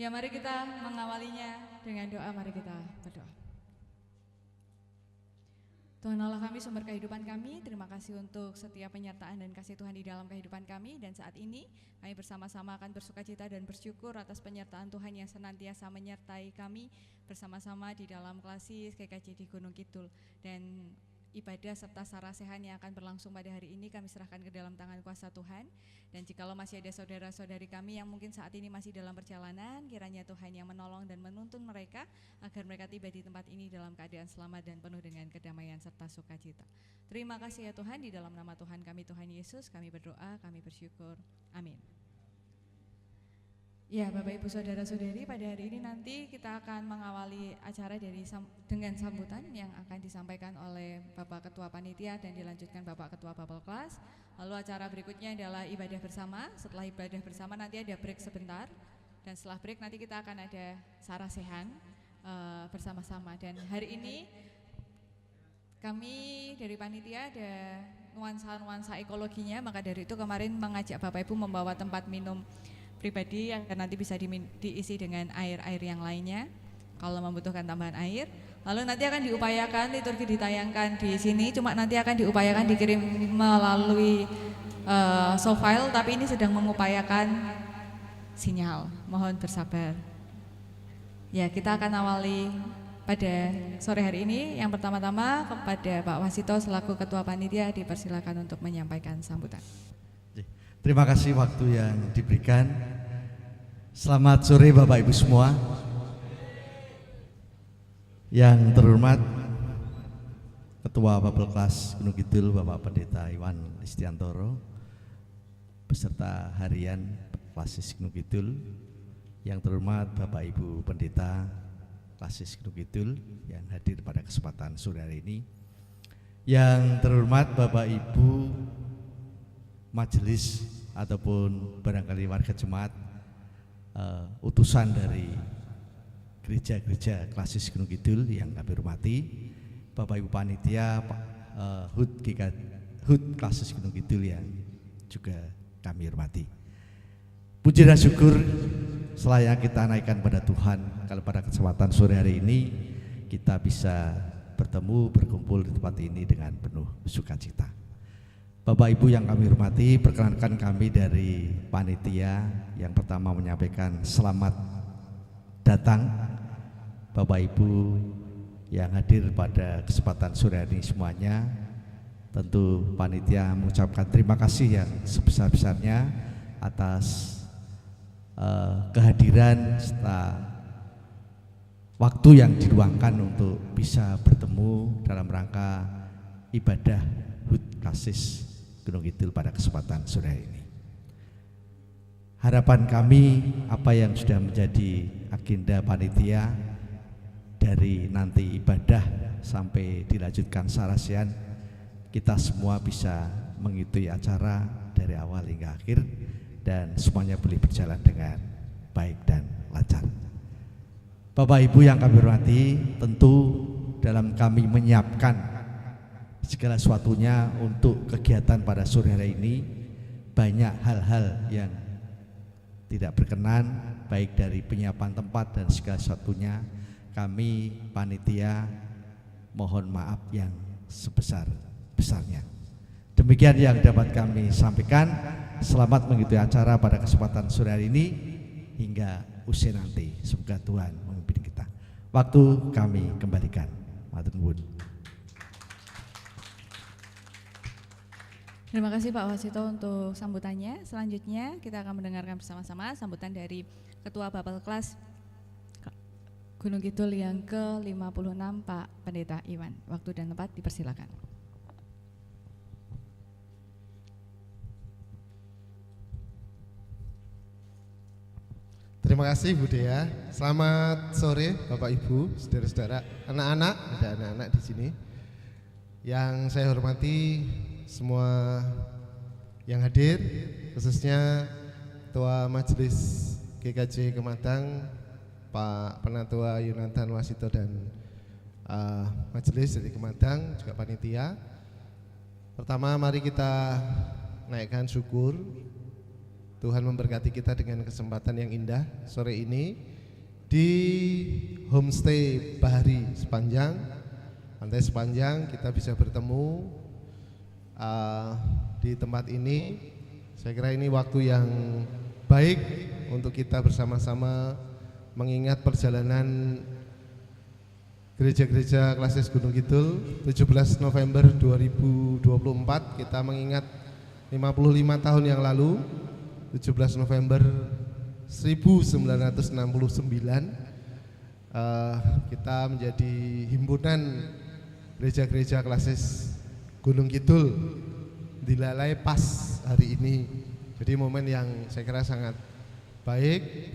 Ya, mari kita mengawalinya dengan doa. Mari kita berdoa. Tuhan Allah kami, sumber kehidupan kami, terima kasih untuk setiap penyertaan dan kasih Tuhan di dalam kehidupan kami. Dan saat ini kami bersama-sama akan bersukacita dan bersyukur atas penyertaan Tuhan yang senantiasa menyertai kami bersama-sama di dalam klasis GKJ di Gunung Kidul. Dan ibadah serta sarasehan yang akan berlangsung pada hari ini kami serahkan ke dalam tangan kuasa Tuhan. Dan jikalau masih ada saudara-saudari kami yang mungkin saat ini masih dalam perjalanan, kiranya Tuhan yang menolong dan menuntun mereka agar mereka tiba di tempat ini dalam keadaan selamat dan penuh dengan kedamaian serta sukacita. Terima kasih ya Tuhan, di dalam nama Tuhan kami, Tuhan Yesus, kami berdoa, kami bersyukur. Amin. Ya, Bapak Ibu Saudara-saudari, pada hari ini nanti kita akan mengawali acara dengan sambutan yang akan disampaikan oleh Bapak Ketua Panitia dan dilanjutkan Bapak Ketua Babel Kelas. Lalu acara berikutnya adalah ibadah bersama. Setelah ibadah bersama nanti ada break sebentar, dan setelah break nanti kita akan ada sarasehan bersama-sama. Dan hari ini kami dari panitia ada nuansa-nuansa ekologinya, maka dari itu kemarin mengajak Bapak Ibu membawa tempat minum pribadi yang nanti bisa diisi dengan air-air yang lainnya kalau membutuhkan tambahan air. Lalu nanti akan diupayakan liturgi ditayangkan di sini, cuma nanti akan diupayakan dikirim melalui soft file, tapi ini sedang mengupayakan sinyal. Mohon bersabar. Ya, kita akan awali pada sore hari ini. Yang pertama-tama kepada Pak Wasito selaku Ketua Panitia dipersilakan untuk menyampaikan sambutan. Terima kasih waktu yang diberikan. Selamat sore Bapak Ibu semua. Yang terhormat Ketua Babel Kelas Gunung Kidul Bapak Pendeta Iwan Istiantoro beserta harian Klasis Gunung Kidul. Yang terhormat Bapak Ibu Pendeta Klasis Gunung Kidul yang hadir pada kesempatan sore hari ini. Yang terhormat Bapak Ibu majelis ataupun barangkali warga jemaat, utusan dari gereja-gereja Klasis Gunung Kidul yang kami hormati, Bapak Ibu Panitia, HUT Klasis Gunung Kidul yang juga kami hormati. Puji dan syukur selayak kita naikkan pada Tuhan kalau pada kesempatan sore hari ini kita bisa bertemu, berkumpul di tempat ini dengan penuh sukacita. Bapak Ibu yang kami hormati, perkenankan kami dari panitia yang pertama menyampaikan selamat datang Bapak Ibu yang hadir pada kesempatan sore hari ini semuanya. Tentu panitia mengucapkan terima kasih yang sebesar-besarnya atas kehadiran serta waktu yang diluangkan untuk bisa bertemu dalam rangka ibadah HUT Klasis Gunung Kidul pada kesempatan sore hari ini. Harapan kami apa yang sudah menjadi agenda panitia dari nanti ibadah sampai dilanjutkan sarasehan, kita semua bisa mengikuti acara dari awal hingga akhir dan semuanya boleh berjalan dengan baik dan lancar. Bapak Ibu yang kami hormati, tentu dalam kami menyiapkan segala sesuatunya untuk kegiatan pada sore hari ini, banyak hal-hal yang tidak berkenan, baik dari penyiapan tempat dan segala sesuatunya. Kami panitia mohon maaf yang sebesar-besarnya. Demikian yang dapat kami sampaikan. Selamat mengikuti acara pada kesempatan sore hari ini hingga usai nanti. Semoga Tuhan memimpin kita. Waktu kami kembalikan. Matur nuwun. Terima kasih Pak Wasito untuk sambutannya. Selanjutnya kita akan mendengarkan bersama-sama sambutan dari Ketua Babel Kelas Gunung Kidul yang ke-56 Pak Pendeta Iwan. Waktu dan tempat dipersilakan. Terima kasih Bu Dea. Selamat sore Bapak Ibu, saudara-saudara, anak-anak, ada anak-anak di sini. Yang saya hormati semua yang hadir, khususnya Ketua Majelis GKJ Kematang, Pak Penatua Yonatan Wasito dan Majelis dari Kematang, juga panitia. Pertama mari kita naikkan syukur Tuhan memberkati kita dengan kesempatan yang indah sore ini di homestay Bahari Sepanjang, Pantai Sepanjang. Kita bisa bertemu di tempat ini. Saya kira ini waktu yang baik untuk kita bersama-sama mengingat perjalanan gereja-gereja Klasis Gunung Kidul. 17 November 2024 kita mengingat 55 tahun yang lalu, 17 November 1969 kita menjadi himpunan gereja-gereja Klasis Gunung Kidul dilalai pas hari ini. Jadi momen yang saya kira sangat baik.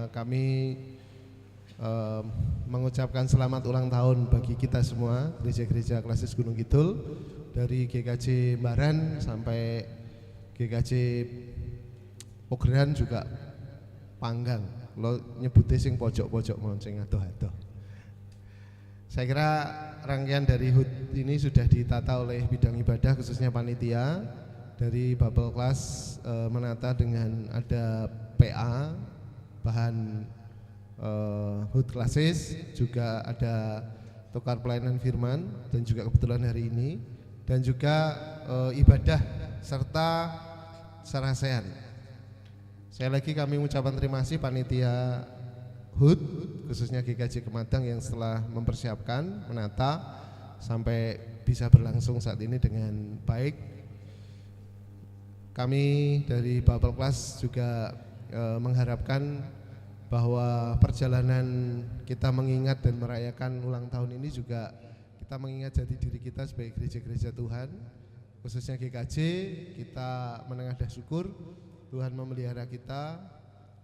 Kami mengucapkan selamat ulang tahun bagi kita semua gereja-gereja Klasis Gunung Kidul, dari GKJ Baran sampai GKJ Pogeran juga Panggang. Lo nyebutnya sing pojok-pojok monceng adoh-adoh. Saya kira rangkaian dari HUT ini sudah ditata oleh bidang ibadah khususnya panitia. Dari Bible Class menata dengan ada PA, bahan HUT Klasis, juga ada tukar pelayanan firman, dan juga kebetulan hari ini, dan juga ibadah serta sarasehan. Saya lagi kami mengucapkan terima kasih panitia HUT khususnya GKJ Kematang yang setelah mempersiapkan, menata sampai bisa berlangsung saat ini dengan baik. Kami dari Bible Class juga mengharapkan bahwa perjalanan kita mengingat dan merayakan ulang tahun ini juga kita mengingat jati diri kita sebagai gereja-gereja Tuhan, khususnya GKJ. Kita menengadah syukur Tuhan memelihara kita,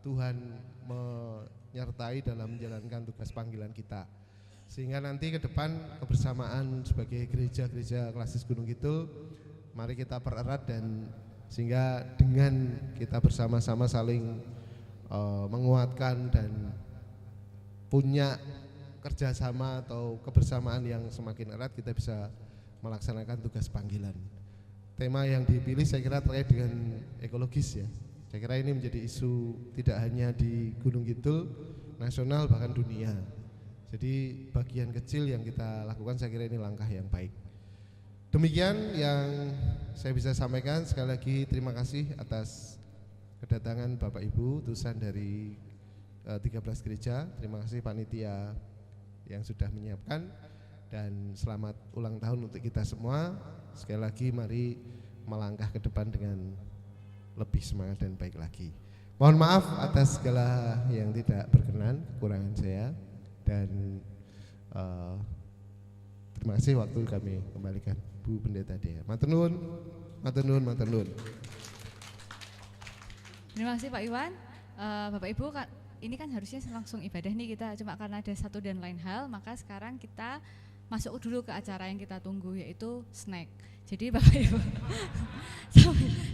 Tuhan menyertai dalam menjalankan tugas panggilan kita, sehingga nanti ke depan kebersamaan sebagai gereja-gereja Klasis Gunung Kidul mari kita pererat, dan sehingga dengan kita bersama-sama saling menguatkan dan punya kerjasama atau kebersamaan yang semakin erat, kita bisa melaksanakan tugas panggilan. Tema yang dipilih saya kira terkait dengan ekologis ya. Saya kira ini menjadi isu tidak hanya di Gunung Kidul, nasional bahkan dunia. Jadi bagian kecil yang kita lakukan saya kira ini langkah yang baik. Demikian yang saya bisa sampaikan. Sekali lagi terima kasih atas kedatangan Bapak Ibu utusan dari 13 gereja. Terima kasih panitia yang sudah menyiapkan, dan selamat ulang tahun untuk kita semua. Sekali lagi mari melangkah ke depan dengan lebih semangat dan baik lagi. Mohon maaf atas segala yang tidak berkenan, kekurangan saya, dan terima kasih waktu kami kembalikan Bu Pendeta Dea. Matur nuwun, matur nuwun, matur nuwun. Terima kasih Pak Iwan. Bapak Ibu, ini kan harusnya langsung ibadah nih kita, cuma karena ada satu dan lain hal, maka sekarang kita masuk dulu ke acara yang kita tunggu, yaitu snack. Jadi Bapak Ibu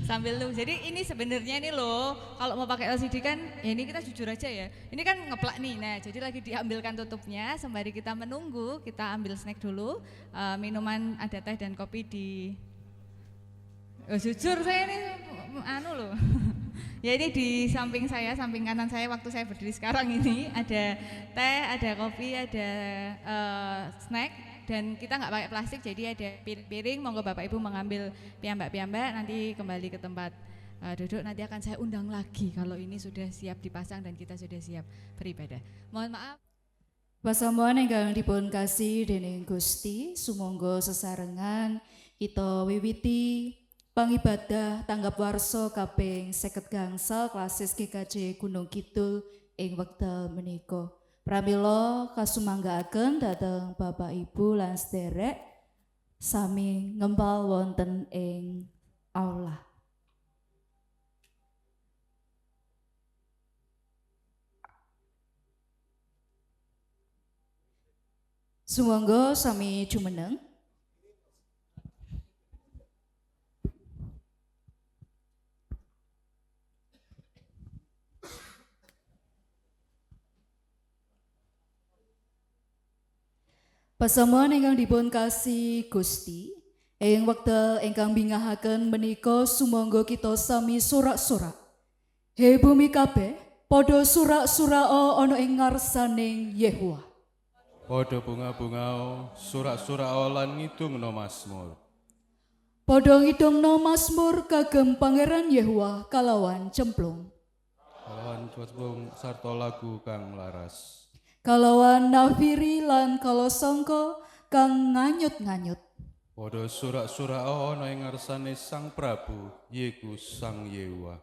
sambil lu. Jadi ini sebenarnya ini loh, kalau mau pakai LCD kan, ya ini kita jujur aja ya. Ini kan ngeplak nih. Nah, jadi lagi diambilkan tutupnya. Sembari kita menunggu, kita ambil snack dulu. Minuman ada teh dan kopi di. Jujur saya ini anu loh. Ya ini di samping saya, samping kanan saya waktu saya berdiri sekarang ini ada teh, ada kopi, ada snack. Dan kita nggak pakai plastik, jadi ada piring. Monggo Bapak Ibu mengambil piambak-piambak, nanti kembali ke tempat duduk. Nanti akan saya undang lagi kalau ini sudah siap dipasang dan kita sudah siap beribadah. Mohon maaf. Pasamuan ingkang dipun kasih dening Gusti, sumangga sesarengan kita wiwiti pangibadah tanggap warsa kaping 50 gangsal Klasis GKJ Gunung Kidul ing wekdal menika. Pramila kasumanggaaken dhateng Bapak Ibu lan sederek sami ngempal wonten ing aula. Sumangga sami jumeneng. Pasamuan ingkang dipun kasih Gusti, ing wekdal ingkang bingahaken menika sumangga kita sami sorak-sorak He bumi kabeh, padha surak-suraka ana ing ngarsaning Yehuwa. Padha bunga-bungao, surak-surak lan ngidungna Mazmur. Padha ngidungna Mazmur kagem Pangeran Yehuwa kalawan cemplung. Kalawan cemplung sarta lagu kang laras. Kalawan nafiri lan kalosangka kang nganyut-nganyut. Padha surak-surak ana ing ngarsane Sang Prabu, yiku Sang Yehuwa.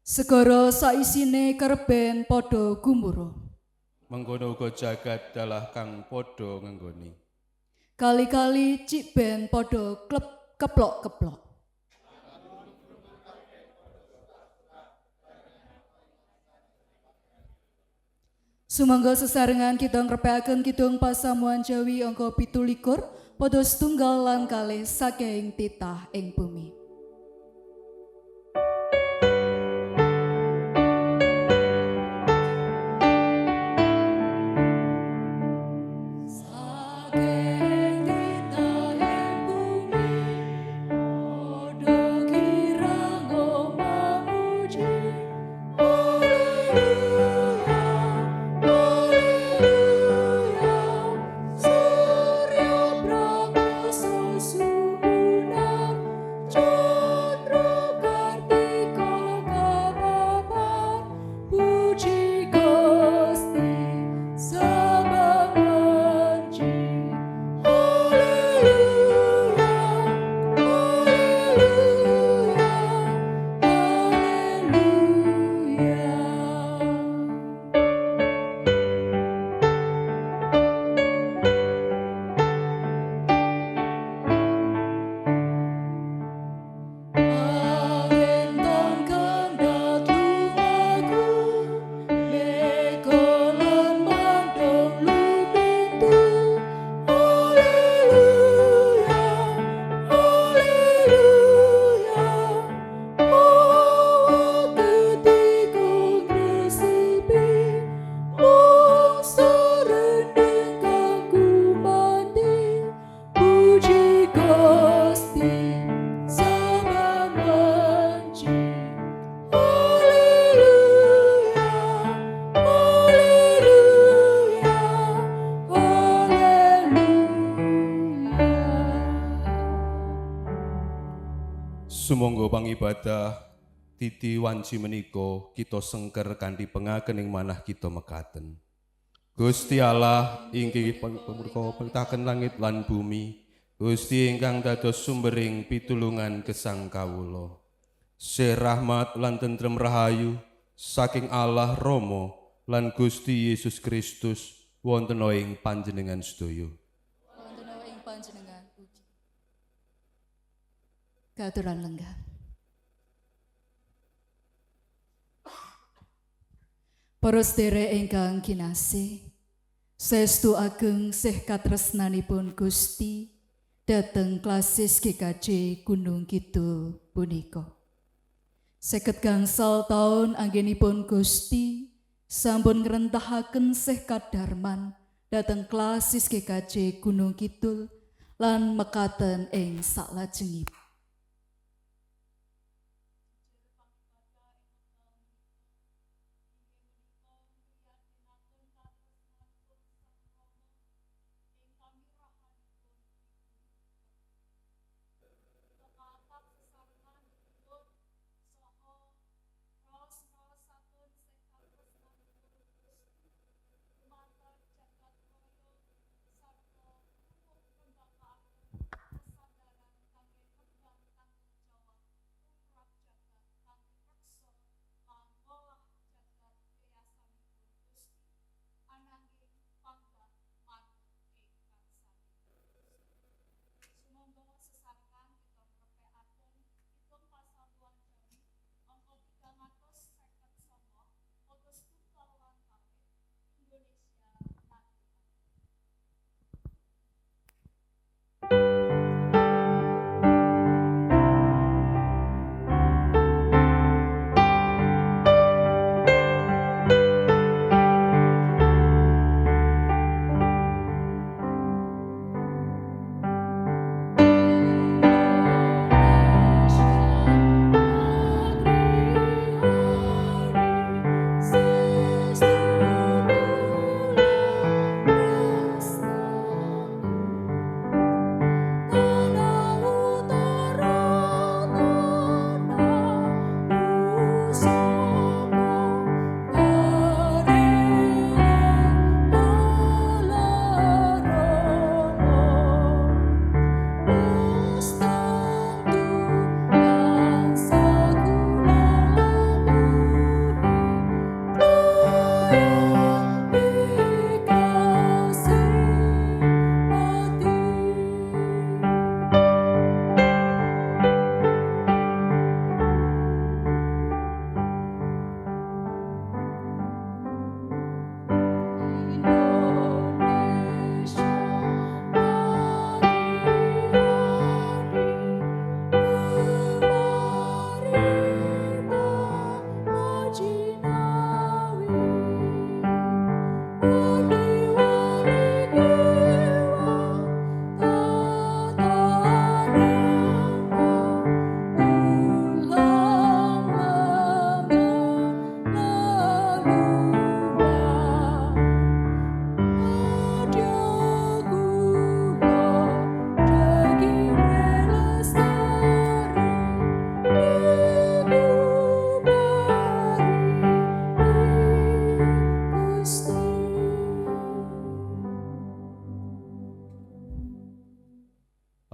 Segara saisine kerben padha gumuruh. Mengkono uga jagat dalah kang padha ngenggoni. Kali-kali cik ben padha keplok-keplok. Sumangga sesarengan kita ngrepekaken kidung pasamuan Jawi angka 17 padha setunggal lan kalih saking titah ing bumi. Sumangga pangibadah titi wanci menika kita sengker kanthi pengakening manah kita mekaten. Gusti Allah inggih pamurka pentaken langit lan bumi, Gusti ingkang dados sumbering pitulungan gesang kawula. Sih rahmat lan tentrem rahayu saking Allah Rama lan Gusti Yesus Kristus wonten ing panjenengan sedaya. Wonten ing panjenengan ugi. Katuran lenggah. Para sedherek ingkang kinasih, saestu ageng sih katresnanipun Gusti dhateng klasis GKJ Gunung Kidul punika. 50 gangsal taun anggenipun Gusti sampun ngrentahaken sih kadarman dhateng klasis GKJ Gunung Kidul lan mekaten ing saklajengipun.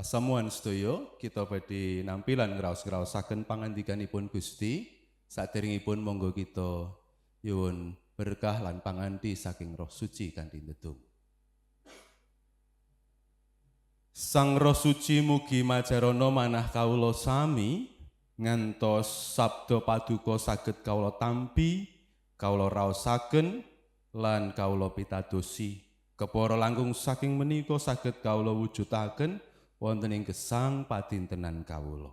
Pasamuan sedaya kita badhe nampilan ngraos-ngraosaken pangandikanipun Gusti. Saderengipun monggo kita nyuwun berkah lan panganti saking Roh Suci kanthi ndedonga. Sang Roh Suci mugi majarana manah kawula sami ngantos sabda paduka saged kawula tampi, kawula raosaken lan kawula pitadosi. Kepara langkung saking menika saged kawula wujudaken wonten ing gesang padintenan kawula.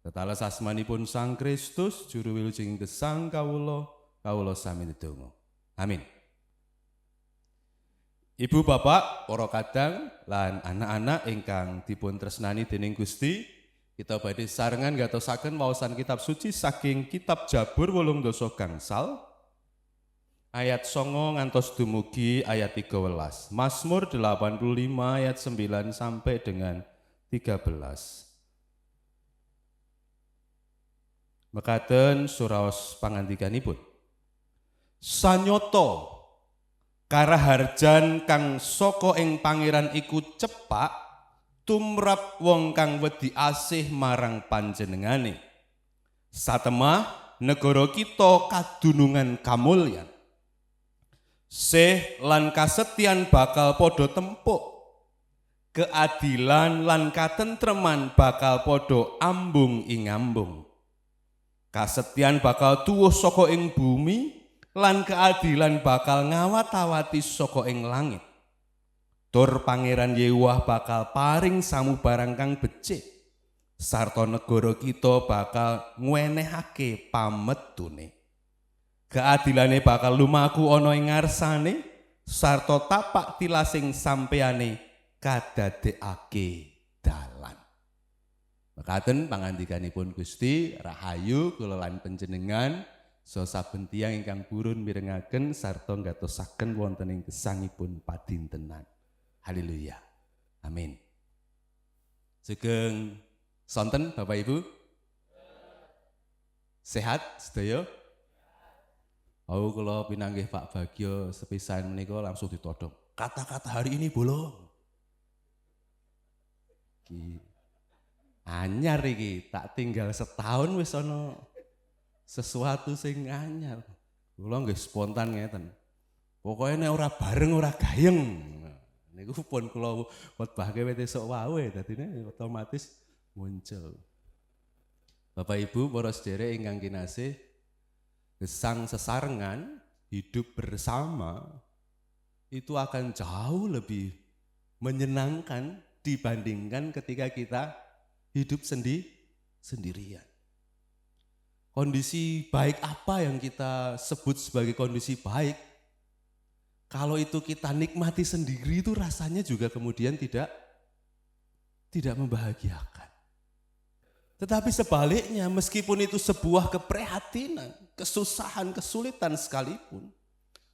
Tetales asmanipun Sang Kristus juru wilujeng gesang kawula sami ndedonga. Amin. Ibu bapak, para kadang lan anak-anak ingkang dipun tresnani dening Gusti, kita badhe sarengan gatosaken waosan kitab suci saking kitab Jabur 8 gangsal ayat 9 ngantos dumugi ayat 13. Mazmur 85 ayat 9 sampai dengan 13. Mekaten suraos pangandikanipun. Sanyoto karaharjan kang saka ing pangeran iku cepak tumrap wong kang wedi asih marang panjenengane. Satemah negara kita kadunungan kamulyan. Sih lan kasetyan bakal podo tempuk. Keadilan lan katentreman bakal podo ambung ing ambung. Kasetyan bakal tuwuh saka ing bumi lan keadilan bakal ngawat-awati saka ing langit. Tur Pangeran Yewah bakal paring samubarang kang becik. Sarta negara kita bakal ngwenehake pametune. Keadilane bakal lumaku ana ing ngarsane sarta tapak tilasing sampeyane kadadekake dalan. Mekaten pangandikanipun Gusti, rahayu kula lan panjenengan saha saben tiyang ingkang purun mirengaken sarta nggatosaken wonten ing gesangipun padintenan. Haleluya. Amin. Sugeng sonten Bapak Ibu? Sehat sedaya? Kula pinanggih Pak Bagio sepisan menika langsung ditodong. Kata-kata hari ini bolong. Anyar iki, tak tinggal setahun wis ana sesuatu sing anyar. Kula nggih spontan ngeten. Pokoke nek ora bareng ora gayeng. Niku pun kula khotbahke wit esuk wae dadine otomatis muncul. Bapak Ibu, para sedherek ingkang kinasih, gesang sesarengan hidup bersama itu akan jauh lebih menyenangkan dibandingkan ketika kita hidup sendirian. Kondisi baik apa yang kita sebut sebagai kondisi baik? Kalau itu kita nikmati sendiri itu rasanya juga kemudian tidak membahagiakan. Tetapi sebaliknya meskipun itu sebuah keprihatinan, kesusahan, kesulitan sekalipun,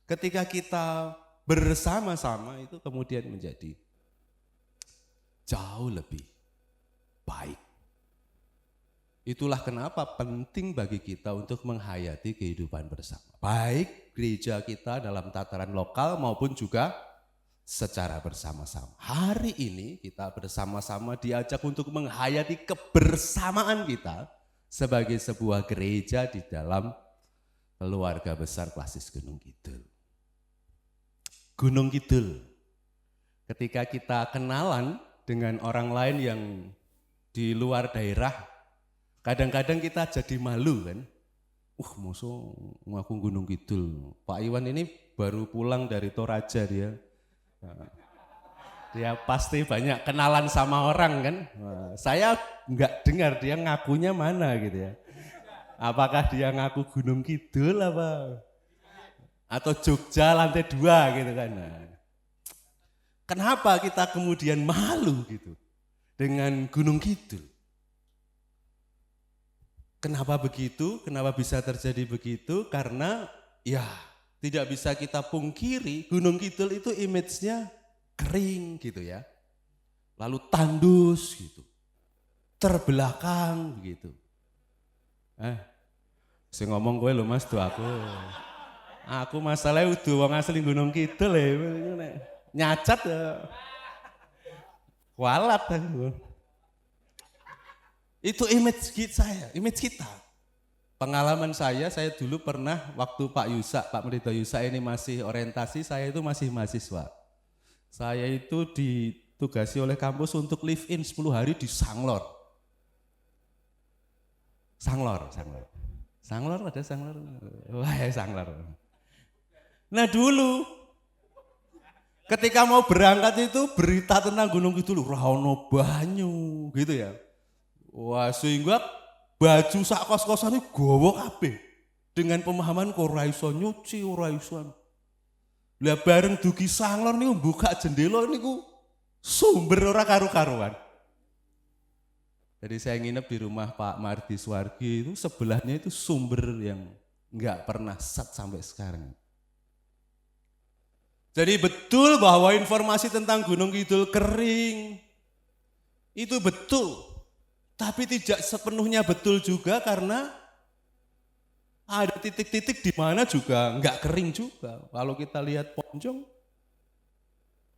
ketika kita bersama-sama itu kemudian menjadi jauh lebih baik. Itulah kenapa penting bagi kita untuk menghayati kehidupan bersama. Baik gereja kita dalam tataran lokal maupun juga secara bersama-sama. Hari ini kita bersama-sama diajak untuk menghayati kebersamaan kita sebagai sebuah gereja di dalam keluarga besar Klasis Gunung Kidul. Gunung Kidul. Ketika kita kenalan dengan orang lain yang di luar daerah, kadang-kadang kita jadi malu kan. Musuh ngaku Gunung Kidul. Pak Iwan ini baru pulang dari Toraja dia. Dia pasti banyak kenalan sama orang kan. Saya enggak dengar dia ngakunya mana gitu ya. Apakah dia ngaku Gunung Kidul apa? Atau Jogja lantai 2 gitu kan. Kenapa kita kemudian malu gitu dengan Gunung Kidul? Kenapa begitu? Kenapa bisa terjadi begitu? Karena ya tidak bisa kita pungkiri Gunung Kidul itu image-nya kering gitu ya. Lalu tandus gitu. Terbelakang begitu. Saya ngomong gue lo mas tuh aku. Aku masalahnya udah wong asli Gunung Kidul ya. Nyacat ya. Kualat aku. Itu image kita. Pengalaman saya dulu pernah waktu Pak Merido Yusa ini masih orientasi, saya itu masih mahasiswa. Saya itu ditugasi oleh kampus untuk live in 10 hari di Sanglor. Sanglor, ada Sanglor. Wah, ya Sanglor. Nah dulu ketika mau berangkat itu berita tentang Gunung Kidul ora ono banyu gitu ya. Wah, sehingga baju sak kos-kosan itu gowo kabeh dengan pemahaman kok ora iso nyuci, ora iso. Lah bareng dugi Sanglor niku buka jendela niku sumber ora karu-karuan. Jadi saya nginep di rumah Pak Mardi Swargi itu sebelahnya itu sumber yang enggak pernah set sampai sekarang. Jadi betul bahwa informasi tentang Gunung Kidul kering itu betul, tapi tidak sepenuhnya betul juga karena ada titik-titik di mana juga enggak kering juga. Kalau kita lihat Ponjong,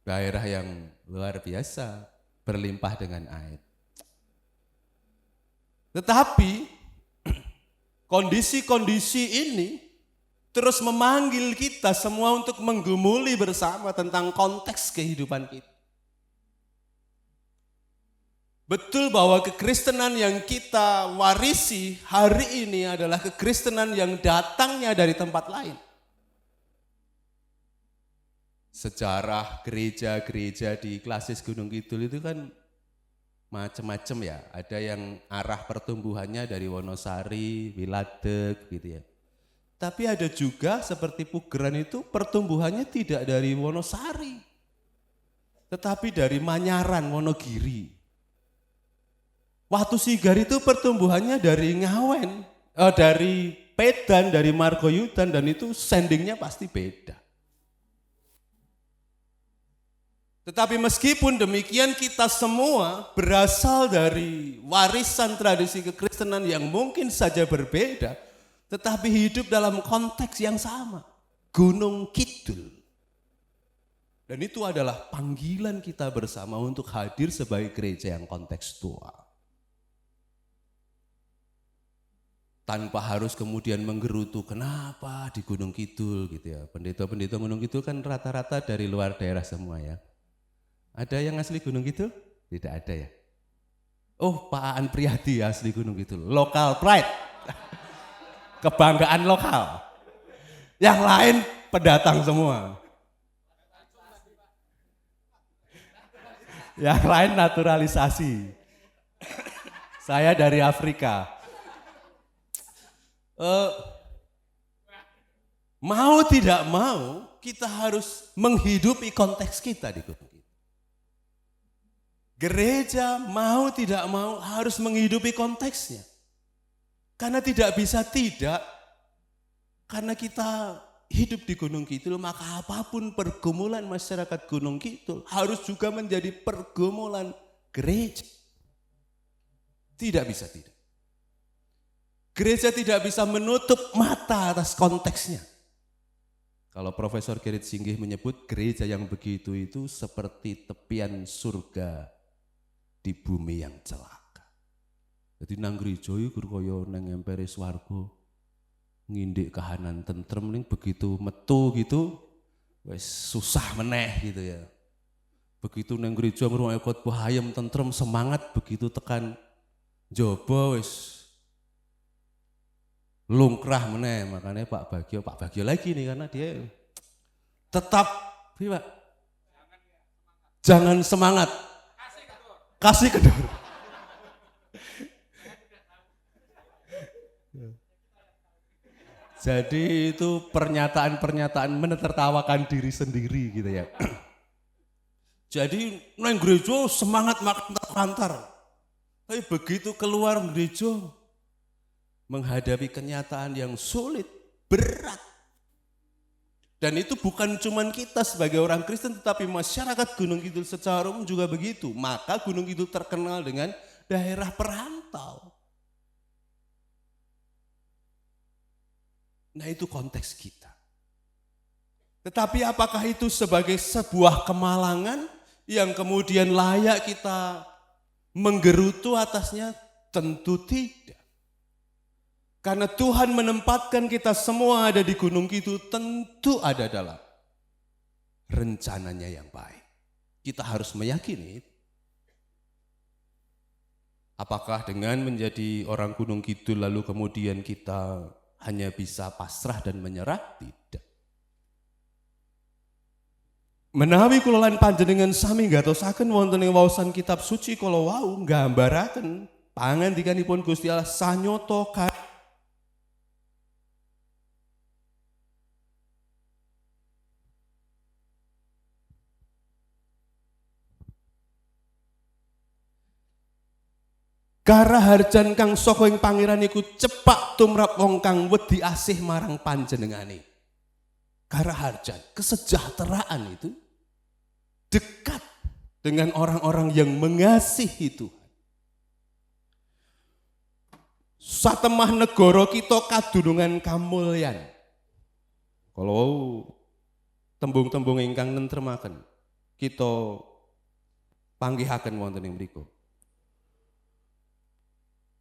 daerah yang luar biasa berlimpah dengan air. Tetapi kondisi-kondisi ini terus memanggil kita semua untuk menggumuli bersama tentang konteks kehidupan kita. Betul bahwa kekristenan yang kita warisi hari ini adalah kekristenan yang datangnya dari tempat lain. Sejarah gereja-gereja di klasis Gunung Kidul itu kan macam-macam ya, ada yang arah pertumbuhannya dari Wonosari, Wiladeg gitu ya. Tapi ada juga seperti Pugeran itu pertumbuhannya tidak dari Wonosari, tetapi dari Manyaran, Wonogiri. Watu Sigar itu pertumbuhannya dari Ngawen, dari Pedan, dari Margoyudan, dan itu sendingnya pasti beda. Tetapi meskipun demikian kita semua berasal dari warisan tradisi kekristenan yang mungkin saja berbeda, tetapi hidup dalam konteks yang sama, Gunung Kidul. Dan itu adalah panggilan kita bersama untuk hadir sebagai gereja yang kontekstual. Tanpa harus kemudian menggerutu kenapa di Gunung Kidul gitu ya. Pendeta-pendeta Gunung Kidul kan rata-rata dari luar daerah semua ya. Ada yang asli Gunung Kidul? Tidak ada ya. Oh, Pak Aan Priyadi asli Gunung Kidul. Local pride. Kebanggaan lokal. Yang lain pendatang semua. Yang lain naturalisasi. Saya dari Afrika. Mau tidak mau kita harus menghidupi konteks kita di Gunung Kidul. Gereja mau tidak mau harus menghidupi konteksnya. Karena tidak bisa tidak, karena kita hidup di Gunung Kidul, maka apapun pergumulan masyarakat Gunung Kidul harus juga menjadi pergumulan gereja. Tidak bisa tidak. Gereja tidak bisa menutup mata atas konteksnya. Kalau Profesor Gerrit Singgih menyebut gereja yang begitu itu seperti tepian surga di bumi yang celaka. Jadi nang gereja iku kaya nang empere swarga. Ngindik kahanan tentrem ning begitu metu gitu wis susah meneh gitu ya. Begitu nang gereja ngrungokne khotbah ayem tentrem semangat, begitu tekan njaba wis lungkrah meneh. Makanya Pak Bagio lagi nih karena dia tetap Pak. Jangan semangat. Kasih kedor. Jadi itu pernyataan-pernyataan menertawakan diri sendiri gitu ya. Jadi nang gereja semangat makan kantar. Tapi begitu keluar gereja menghadapi kenyataan yang sulit, berat. Dan itu bukan cuman kita sebagai orang Kristen, tetapi masyarakat Gunung Kidul secara umum juga begitu. Maka Gunung Kidul terkenal dengan daerah perantau. Nah itu konteks kita. Tetapi apakah itu sebagai sebuah kemalangan yang kemudian layak kita menggerutu atasnya? Tentu tidak. Karena Tuhan menempatkan kita semua ada di Gunung Kidul, tentu ada dalam rencananya yang baik. Kita harus meyakini itu. Apakah dengan menjadi orang Gunung Kidul lalu kemudian kita hanya bisa pasrah dan menyerah? Tidak. Menawi kula lan panjenengan sami ngatosaken wonten ing waosan kitab suci kala wau nggambaraken pangandikanipun Gusti Allah sanyata karaharjan kang saka ing pangeran iku cepak tumrap wong kang wedi asih marang panjenengane. Karaharjan, kesejahteraan itu dekat dengan orang-orang yang mengasihi Tuhan. Satemah negara kita kadunungan kamulyan. Kalau tembung-tembung ingkang nentremaken kita panggihaken wonten ing mriku.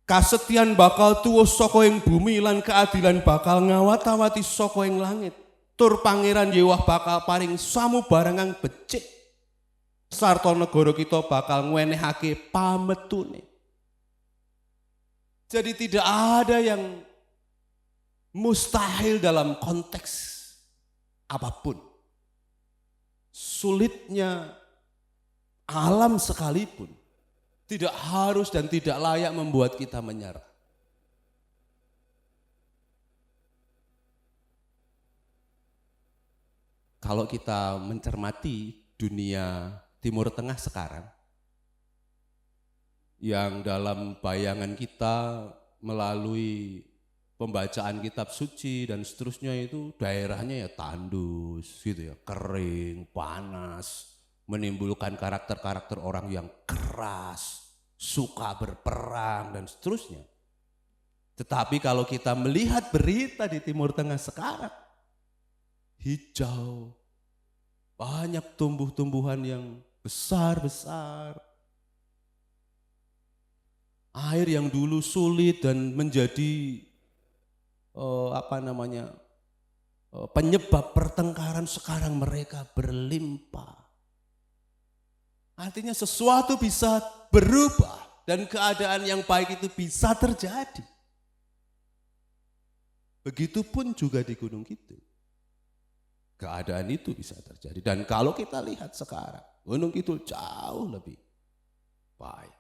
Kasetyan bakal tuwuh saka ing bumi lan keadilan bakal ngawat-awati saka ing langit. Tur pangeran Yewah bakal paring samubarangan becik. Sarta negara kita bakal ngwenehake pametune. Jadi tidak ada yang mustahil dalam konteks apapun. Sulitnya alam sekalipun tidak harus dan tidak layak membuat kita menyerah. Kalau kita mencermati dunia Timur Tengah sekarang, yang dalam bayangan kita melalui pembacaan kitab suci dan seterusnya itu daerahnya ya tandus gitu ya, kering, panas, menimbulkan karakter-karakter orang yang keras, suka berperang dan seterusnya. Tetapi kalau kita melihat berita di Timur Tengah sekarang, hijau, banyak tumbuh-tumbuhan yang besar-besar, air yang dulu sulit dan menjadi penyebab pertengkaran, sekarang mereka berlimpah. Artinya sesuatu bisa berubah dan keadaan yang baik itu bisa terjadi. Begitupun juga di Gunung Kidul. Keadaan itu bisa terjadi. Dan kalau kita lihat sekarang, Gunung Kidul jauh lebih baik.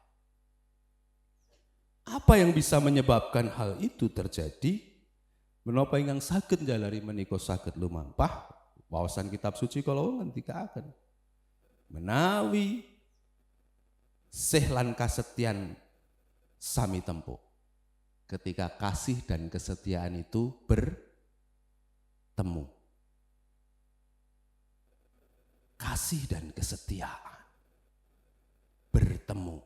Apa yang bisa menyebabkan hal itu terjadi? Menapa ingkang saged njalari menika saged lumampah waosan kitab suci kalau ngendikaken. Menawi sih lan kasetyan sami tempo. Ketika kasih dan kesetiaan itu bertemu. Kasih dan kesetiaan bertemu.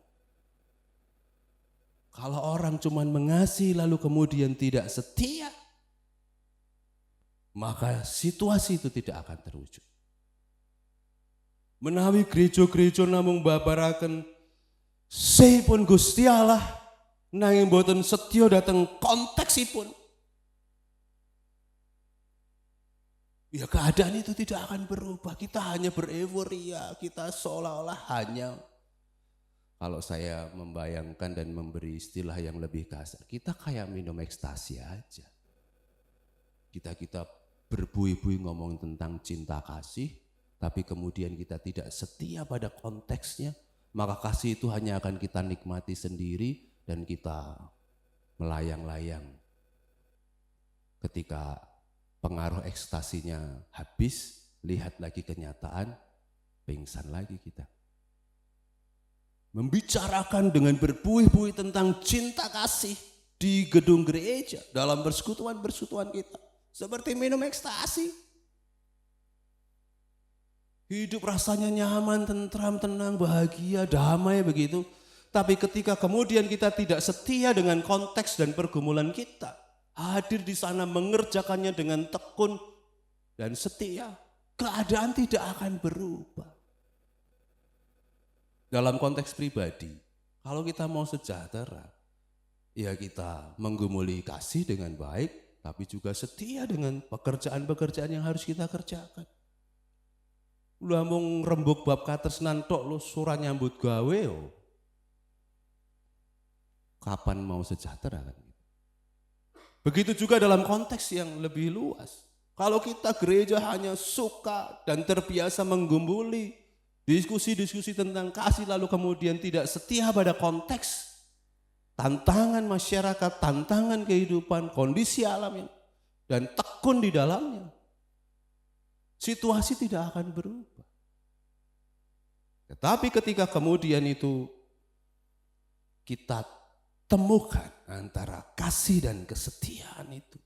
Kalau orang cuma mengasihi lalu kemudian tidak setia, maka situasi itu tidak akan terwujud. Menawi gereja-gereja namung babaraken sipun Gusti Allah nanging boten setya dhateng konteksipun, ya keadaan itu tidak akan berubah. Kita hanya bereforia, kita seolah-olah hanya, kalau saya membayangkan dan memberi istilah yang lebih kasar, kita kayak minum ekstasi aja. Kita berbuih-buih ngomong tentang cinta kasih, tapi kemudian kita tidak setia pada konteksnya, maka kasih itu hanya akan kita nikmati sendiri dan kita melayang-layang. Ketika pengaruh ekstasinya habis, lihat lagi kenyataan, pingsan lagi kita. Membicarakan dengan berbuih-buih tentang cinta kasih di gedung gereja, dalam persekutuan-persekutuan kita, seperti minum ekstasi. Hidup rasanya nyaman, tentram, tenang, bahagia, damai begitu. Tapi ketika kemudian kita tidak setia dengan konteks dan pergumulan kita, hadir di sana mengerjakannya dengan tekun dan setia, keadaan tidak akan berubah. Dalam konteks pribadi, kalau kita mau sejahtera, ya kita menggumuli kasih dengan baik, tapi juga setia dengan pekerjaan-pekerjaan yang harus kita kerjakan. Lah mung rembug bab katresnan tok lu surah nyambut gawe yo. Kapan mau sejahtera kan? Begitu juga dalam konteks yang lebih luas. Kalau kita gereja hanya suka dan terbiasa menggumuli diskusi-diskusi tentang kasih lalu kemudian tidak setia pada konteks tantangan masyarakat, tantangan kehidupan, kondisi alam dan tekun di dalamnya, situasi tidak akan berubah. Tetapi ketika kemudian itu kita temukan antara kasih dan kesetiaan itu,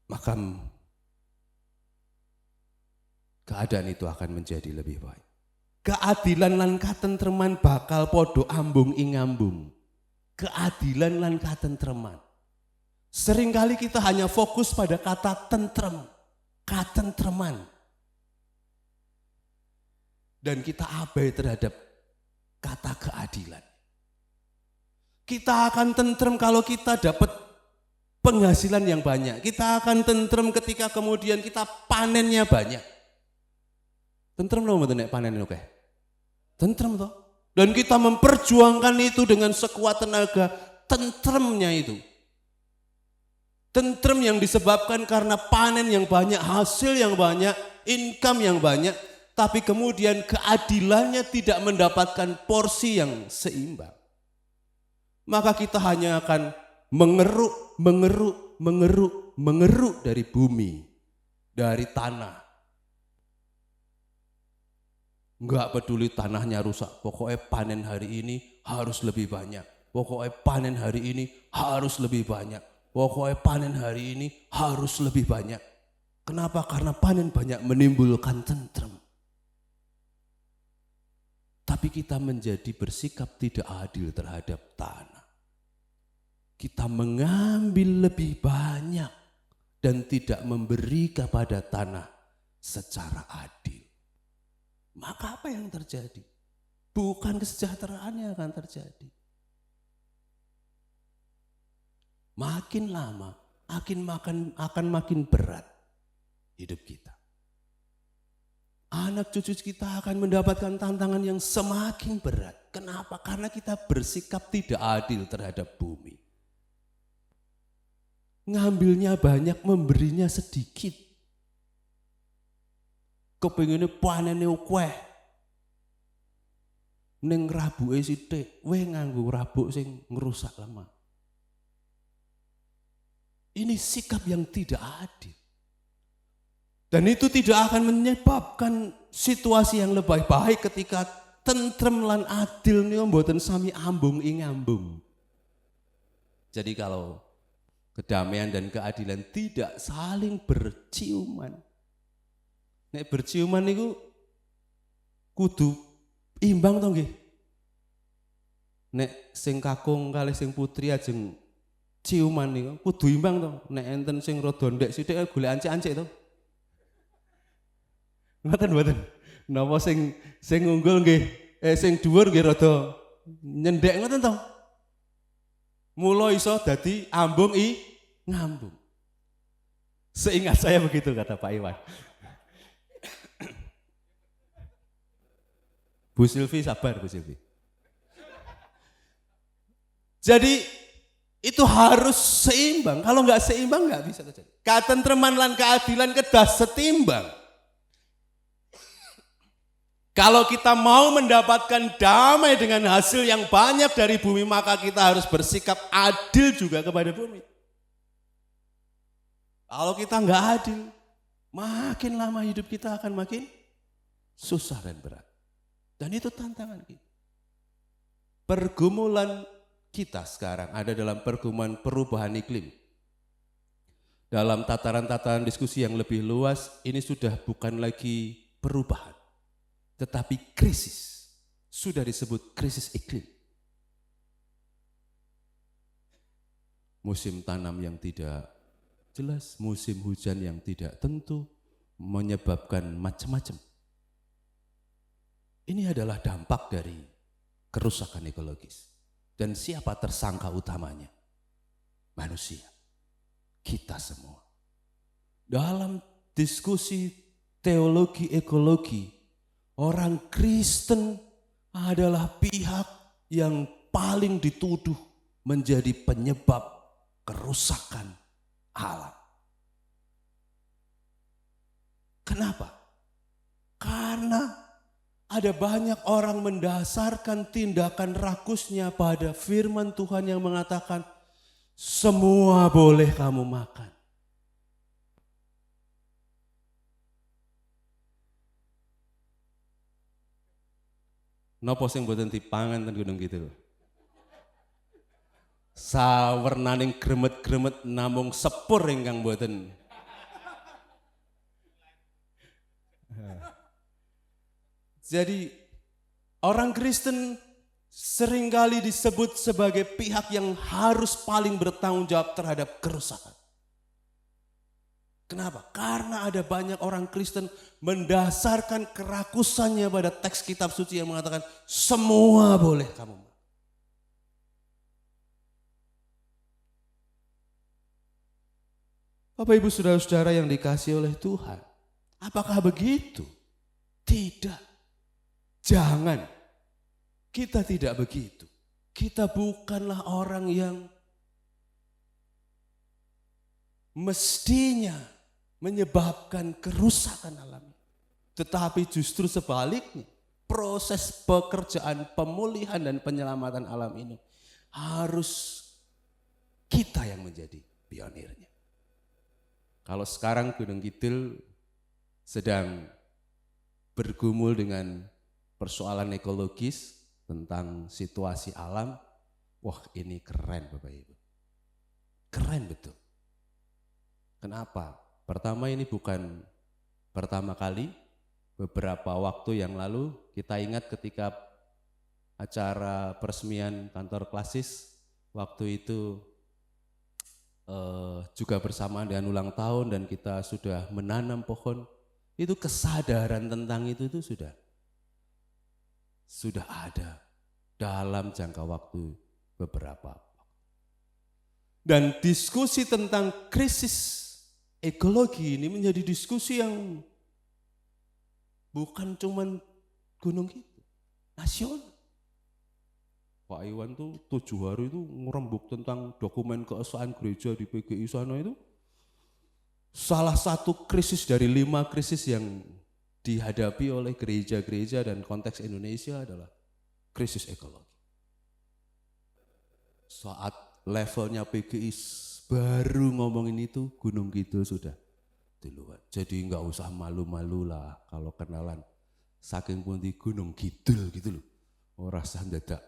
maka keadaan itu akan menjadi lebih baik. Keadilan lan katentreman bakal podo ambung ing ambung. Keadilan lan katentreman. Seringkali kita hanya fokus pada kata tentrem, katentreman. Dan kita abai terhadap kata keadilan. Kita akan tentrem kalau kita dapat penghasilan yang banyak. Kita akan tentrem ketika kemudian kita panennya banyak. Tentrem loh nek panen oke. Tentrem toh. Dan kita memperjuangkan itu dengan sekuat tenaga, tentremnya itu. Tentrem yang disebabkan karena panen yang banyak, hasil yang banyak, income yang banyak, tapi kemudian keadilannya tidak mendapatkan porsi yang seimbang. Maka kita hanya akan mengeruk dari bumi, dari tanah. Enggak peduli tanahnya rusak, pokoknya panen hari ini harus lebih banyak. Pokoknya panen hari ini harus lebih banyak. Pokoknya panen hari ini harus lebih banyak. Kenapa? Karena panen banyak menimbulkan tentrem. Tapi kita menjadi bersikap tidak adil terhadap tanah. Kita mengambil lebih banyak dan tidak memberi kepada tanah secara adil. Maka apa yang terjadi? Bukan kesejahteraan yang akan terjadi. Makin lama akan makin berat hidup kita. Anak cucu kita akan mendapatkan tantangan yang semakin berat. Kenapa? Karena kita bersikap tidak adil terhadap bumi. Ngambilnya banyak, memberinya sedikit. Kepinginnya panennya kueh. Ning rabuke sithik, we nganggo rabuk sing ngerusak lemah. Ini sikap yang tidak adil. Dan itu tidak akan menyebabkan situasi yang lebih baik ketika tentrem lan adil niku mboten sami ambung ing ambung. Jadi kalau kedamaian dan keadilan tidak saling berciuman. Nek berciuman niku kudu imbang to nggih. Nek sing kakung kalih sing putri ajeng ciuman niku kudu imbang to. Nek enten sing rada ndek sithik golek ancik-ancik to. Mboten. Napa sing unggul nggih sing dhuwur nggih rada nyendek ngoten to. Mula iso dadi ambung ngambung. Seingat saya begitu kata Pak Iwan. Bu Silvi sabar Bu Silvi. Jadi itu harus seimbang. Kalau nggak seimbang nggak bisa terjadi. Katentreman lan keadilan kedah setimbang. Kalau kita mau mendapatkan damai dengan hasil yang banyak dari bumi, maka kita harus bersikap adil juga kepada bumi. Kalau kita nggak adil, makin lama hidup kita akan makin susah dan berat. Dan itu tantangan kita. Pergumulan kita sekarang ada dalam pergumulan perubahan iklim. Dalam tataran-tataran diskusi yang lebih luas, ini sudah bukan lagi perubahan. Tetapi krisis, sudah disebut krisis iklim. Musim tanam yang tidak jelas, musim hujan yang tidak tentu, menyebabkan macam-macam. Ini adalah dampak dari kerusakan ekologis. Dan siapa tersangka utamanya? Manusia, kita semua. Dalam diskusi teologi ekologi, orang Kristen adalah pihak yang paling dituduh menjadi penyebab kerusakan alam. Kenapa? Karena ada banyak orang mendasarkan tindakan rakusnya pada firman Tuhan yang mengatakan semua boleh kamu makan. Napa sing mboten dipangan ten gunung gitu. Sawernaning gremet-gremet namung sepur ingkang mboten. Jadi orang Kristen seringkali disebut sebagai pihak yang harus paling bertanggung jawab terhadap kerusakan. Kenapa? Karena ada banyak orang Kristen mendasarkan kerakusannya pada teks kitab suci yang mengatakan semua boleh kamu makan. Bapak Ibu Saudara-saudara yang dikasihi oleh Tuhan, apakah begitu? Tidak. Jangan. Kita tidak begitu. Kita bukanlah orang yang mestinya menyebabkan kerusakan alam. Tetapi justru sebaliknya, proses pekerjaan pemulihan dan penyelamatan alam ini harus kita yang menjadi pionirnya. Kalau sekarang Gunung Kidul sedang bergumul dengan persoalan ekologis tentang situasi alam, wah ini keren Bapak Ibu. Keren betul. Kenapa? Pertama ini bukan pertama kali, beberapa waktu yang lalu kita ingat ketika acara peresmian kantor Klasis, waktu itu juga bersamaan dengan ulang tahun dan kita sudah menanam pohon, itu kesadaran tentang itu sudah ada dalam jangka waktu beberapa. Dan diskusi tentang krisis ekologi ini menjadi diskusi yang bukan cuman Gunung Kidul, nasional. Pak Iwan tuh 7 hari itu ngerembuk tentang dokumen keesaan gereja di PGI sana itu. Salah satu krisis dari 5 krisis yang dihadapi oleh gereja-gereja dan konteks Indonesia adalah krisis ekologi. Saat levelnya PGI baru ngomongin itu, Gunung Kidul sudah duluan. Jadi nggak usah malu-malu lah kalau kenalan. Saking pun di Gunung Kidul gitu loh. Ora sah dadak.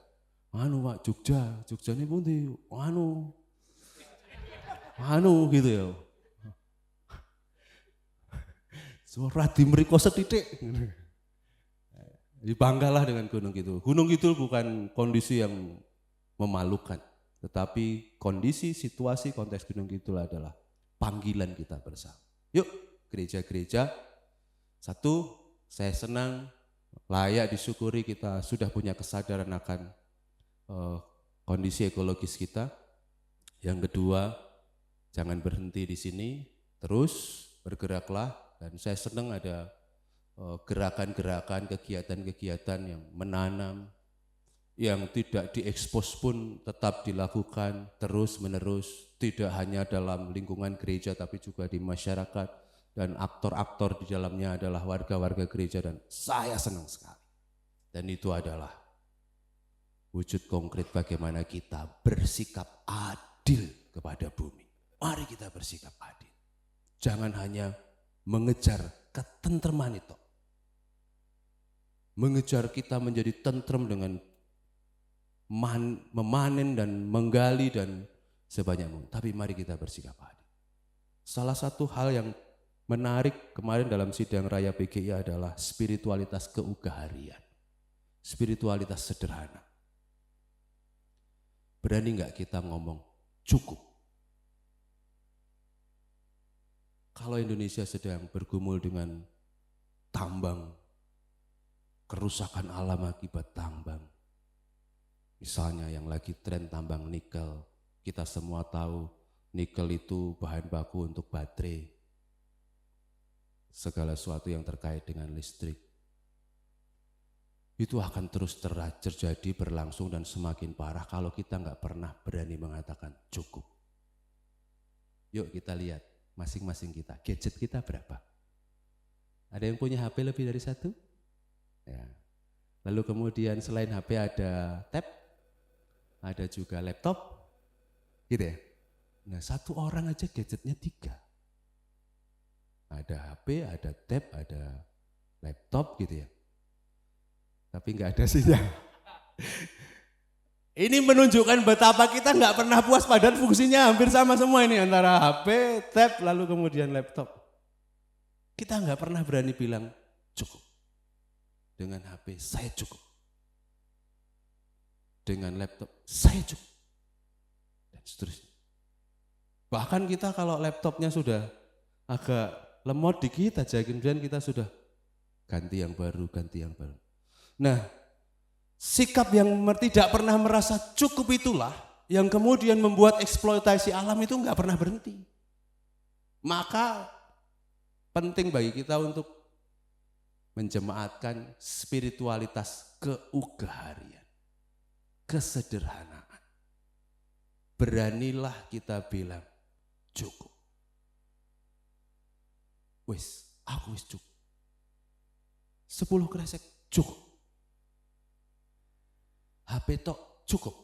Anu Pak Jogja ini pun di anu gitu ya. Suara di mriko setitik. Dibanggalah dengan Gunung Kidul. Gunung Kidul bukan kondisi yang memalukan, tetapi kondisi, situasi, konteks Gunung Kidul adalah panggilan kita bersama. Yuk gereja-gereja, satu, saya senang, layak disyukuri kita sudah punya kesadaran akan kondisi ekologis kita. Yang kedua, jangan berhenti di sini, terus bergeraklah. Dan saya senang ada gerakan-gerakan, kegiatan-kegiatan yang menanam, yang tidak diekspos pun tetap dilakukan terus-menerus, tidak hanya dalam lingkungan gereja tapi juga di masyarakat, dan aktor-aktor di dalamnya adalah warga-warga gereja, dan saya senang sekali. Dan itu adalah wujud konkret bagaimana kita bersikap adil kepada bumi. Mari kita bersikap adil. Jangan hanya mengejar ketentraman itu. Mengejar kita menjadi tentrem dengan memanen dan menggali dan sebanyak mungkin. Tapi mari kita bersikap adil. Salah satu hal yang menarik kemarin dalam sidang raya PGI adalah spiritualitas keugaharian. Spiritualitas sederhana. Berani nggak kita ngomong cukup? Kalau Indonesia sedang bergumul dengan tambang, kerusakan alam akibat tambang, Misalnya yang lagi tren tambang nikel, kita semua tahu nikel itu bahan baku untuk baterai. Segala sesuatu yang terkait dengan listrik. Itu akan terus terjadi, berlangsung dan semakin parah kalau kita nggak pernah berani mengatakan cukup. Yuk kita lihat masing-masing kita, gadget kita berapa? Ada yang punya HP lebih dari satu? Ya. Lalu kemudian selain HP ada tab, ada juga laptop, gitu ya. Nah, satu orang aja gadgetnya 3. Ada HP, ada tab, ada laptop gitu ya. Tapi nggak ada sinyal. Ini menunjukkan betapa kita nggak pernah puas, padahal fungsinya hampir sama semua ini, antara HP, tab, lalu kemudian laptop. Kita nggak pernah berani bilang cukup. Dengan HP saya cukup. Dengan laptop saya cukup. Dan seterusnya. Bahkan kita kalau laptopnya sudah agak lemot dikit aja, kemudian kita sudah ganti yang baru, ganti yang baru. Nah, sikap yang tidak pernah merasa cukup itulah yang kemudian membuat eksploitasi alam itu nggak pernah berhenti. Maka penting bagi kita untuk menjemaatkan spiritualitas keugaharian, kesederhanaan. Beranilah kita bilang cukup. Wis, aku wis cukup. 10 kresek cukup. HP tok cukup.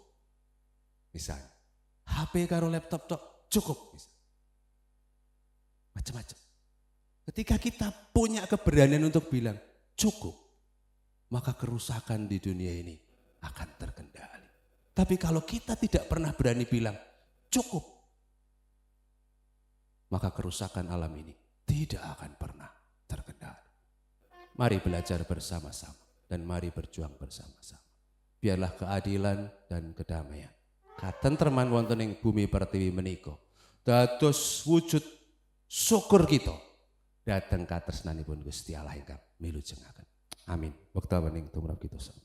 Misalnya, HP karo laptop tok cukup. Macam-macam. Ketika kita punya keberanian untuk bilang cukup, maka kerusakan di dunia ini akan terkendali. Tapi kalau kita tidak pernah berani bilang cukup, maka kerusakan alam ini tidak akan pernah terkendali. Mari belajar bersama-sama dan mari berjuang bersama-sama. Biarlah keadilan dan kedamaian, katentreman wonten ing bumi pertiwi menika dados wujud syukur kita dhateng katresnanipun Gusti Allah ingkang milujengaken. Amin. Wekdal wening tumrap kita sama.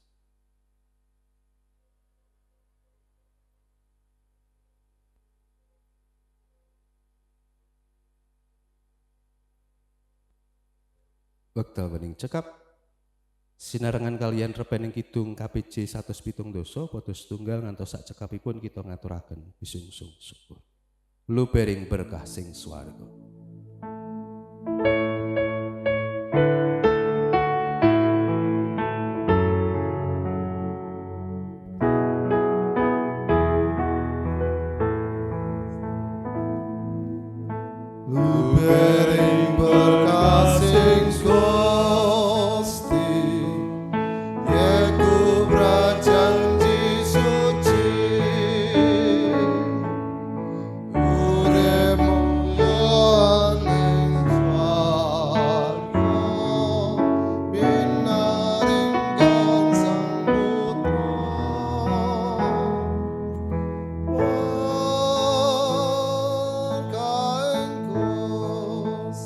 Wekdal wening cekap sinarengan kalian repening kidung KPJ 107 doso padha setunggal ngantos sak cekapipun kita ngaturaken bisungsung syukur. Lubering berkah sing swarga. Lubering berkah sing Gusti, yaiku prajanji suci. Urip mulya ning swarga, pinaringgan Sang Putra. Berkah ing Gusti.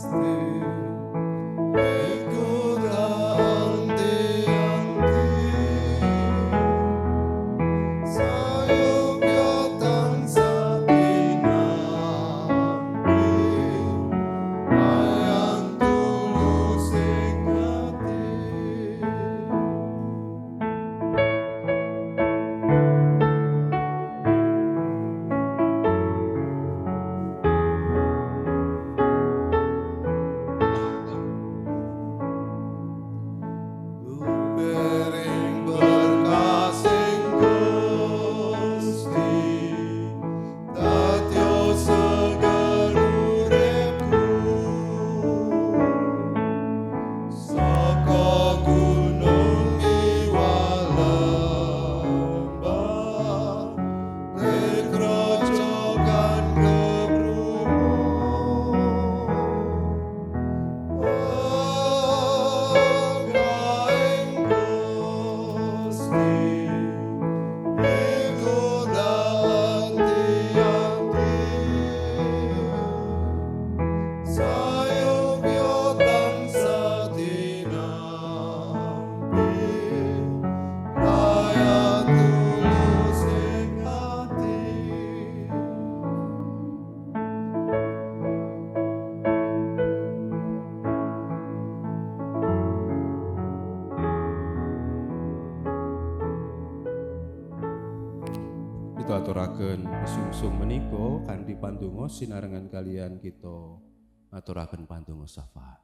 ngaturaken sungsung menika kanthi pandonga sinarengan kalian kita ngaturaken pandonga syafaat.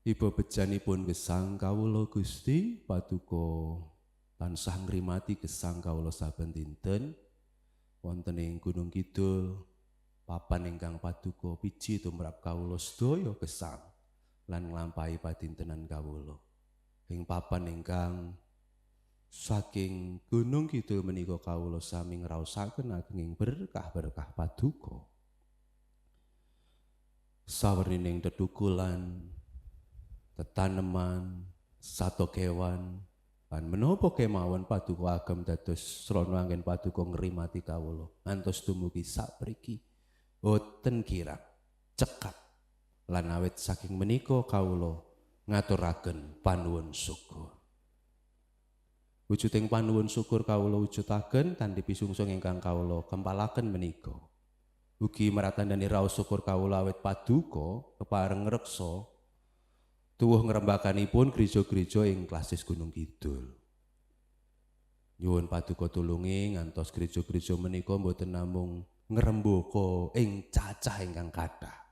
Iba bejanipun gesang kawula Gusti paduka tansah ngrimati gesang kawula saben dinten wonten ing Gunung Kidul papan ingkang paduka piji tumrap kawula sedaya gesang lan nglampahi padintenan kawula. Ing papan ingkang saking Gunung Kidul menika kawula sami ngraosaken agenging berkah-berkah paduka. Sawernining tetukulan tetaneman, sato kewan, lan menapa kemawon paduka agem dados srana anggen paduka ngrimati kawula ngantos dumugi sapriki boten kirang cekap lan awit saking menika kawula ngaturaken panuwun syukur. Wujuding panuwun syukur kawula wujudaken kanthi pisungsung ingkang kawula kempalaken menika. Ugi maratandani raos syukur kawula awit paduka kepareng ngreksa tuwuh ngrembakanipun gereja-gereja ing Klasis Gunung Kidul. Nyuwun paduka tulungi ngantos gereja-gereja menika boten namung ngrembaka ing cacah ingkang kathah,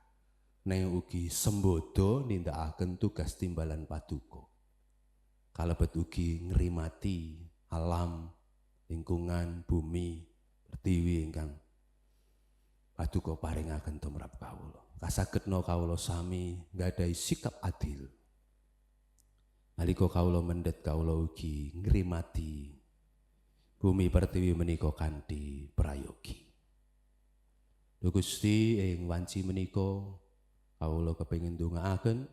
nanging ugi sembodo nindakaken tugas timbalan paduka. Kalebet ugi ngrimati alam, lingkungan, bumi, pertiwi ingkang paduka paringaken tumrap kawula. Kasagedna kawula sami nggadahi sikap adil. Nalika kawula mendhet kawula ugi ngrimati bumi pertiwi menika kanthi prayogi. Duh Gusti ing wanci menika kawula kepengin ndongaaken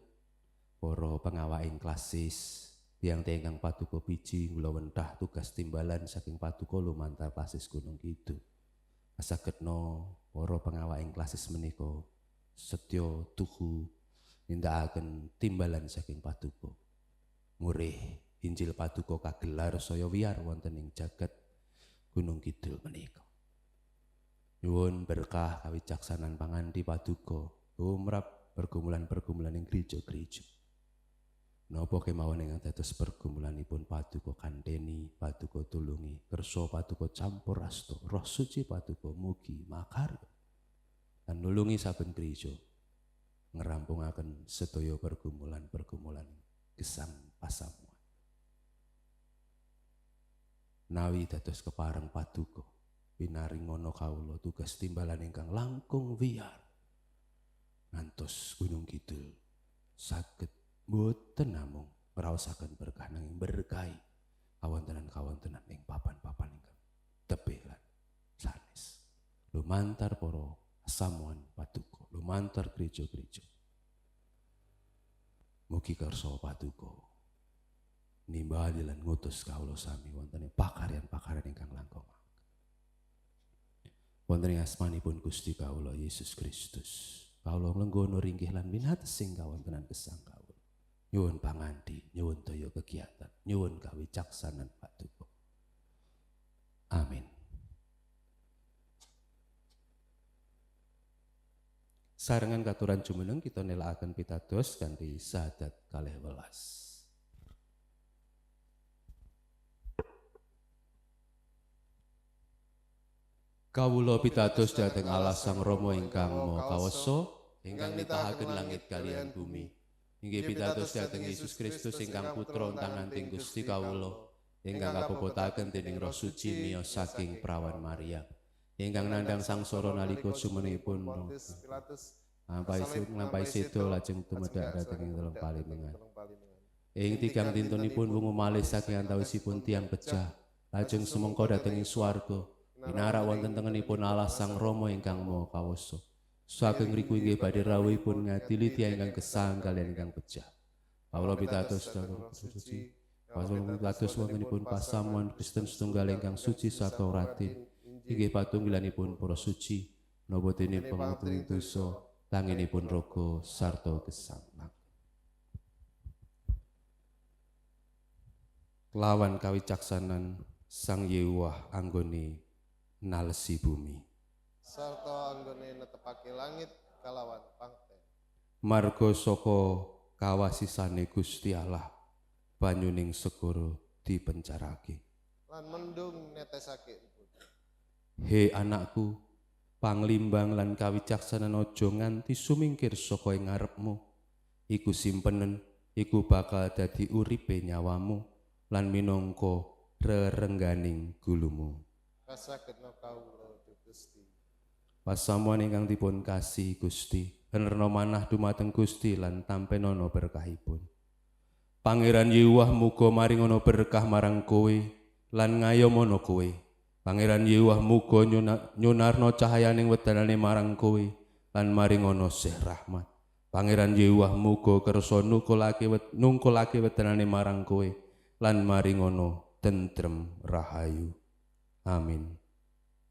para pengawak ing Klasis tiyang-tiyang ingkang paduka piji kula wentah tugas timbalan saking paduka lumantar Klasis Gunung Kidul. Kasagedna para pengawak ing Klasis menika setya tuhu nindakaken timbalan saking paduka. Murih Injil paduka kagelar saya wiyar wonten ing jagat Gunung Kidul menika. Nyuwun berkah kawicaksanan panganthi paduka tumrap pergumulan-pergumulan ing gereja-gereja. Napa kemawon ingkang dados pergumulanipun paduka kandheni, paduka tulungi, kersa paduka campur asta, Roh Suci paduka mugi makarya lan nulungi saben gereja ngrampungaken sedaya pergumulan-pergumulan gesang pasamuan. Nawi dados kepareng paduka pinaringono kawula tugas timbalan ingkang langkung wiyar ngantos Gunung Kidul saged boten namung ngraosaken berkah nanging berkahi kawontenan-kawontenan ing papan-papan ingkang tebih lan sanes lumantar para pasamuan paduka, lumantar gereja-gereja. Mugi kersa paduka nimbali lan ngutus kawula sami wonten ing pakaryan-pakaryan ingkang langkung. Wonten ing asmanipun Gusti kawula Yesus Kristus, kawula nglenggono ringgih lan minatesing kawontenan gesang kawula. Nyuwun panganthi, nyuwun daya kegiatan, nyuwun kawicaksanan paduka. Amin. Sarengan katuran jumeneng kita nelakaken pitados kanthi sahadat 12. Kawula pitados dhateng Allah Sang Rama ingkang Maha Kawasa, ingkang nitahaken langit kaliyan bumi. Inggih pitados dhateng Yesus Kristus ingkang putra tanganting Gusti kawula, ingkang kabobotaken dening Roh Suci miyos saking prawan Maria. Ingkang nandhang sangsara nalika jumenipun nglampahi seda lajeng tumedhak dhateng ing dalem palimengan. Ing tigang dintenipun wungu malih saking antawisipun tiyang pejah, lajeng sumengko dhateng ing swarga, pinarak wonten tengenipun Allah Sang Rama ingkang Maha Kawasa. Saking riku inggih badhe rawuhipun ngadili tiyang ingkang gesang kaliyan ingkang pejah. Kawula pitados dhateng suci, kawula pitados wontenipun pasamuan Kristen setunggal ingkang suci sarta ratin. Inggih patunggilanipun para suci, napa dene pangapunten dosa, tanginipun raga sarta gesang. Kelawan kawicaksanan Sang Yewah anggone nalesi bumi sarta anggone netepake langit kalawan pangten. Marga saka kawasisane Gusti Allah banyuning segara dipencarake. lan mendung netesake. He anakku, panglimbang lan kawicaksanan aja nganti sumingkir saka ing ngarepmu. Iku simpenen, iku bakal dadi uripe nyawamu lan minangka rerengganing gulumu. Kasagedna kawula Gusti. Pasamuan ingkang dipun kasih Gusti, enerna manah dumateng Gusti lan tampenana berkahipun. Pangeran Yehuwah muga maringono berkah marang kowe lan ngayomono kowe. Pangeran Yehuwah muga nyunarno cahayaning wedanane marang kowe lan maringono sih rahmat. Pangeran Yehuwah muga kersa nungkulake wedanane marang kowe lan maringono tentrem rahayu. Amin.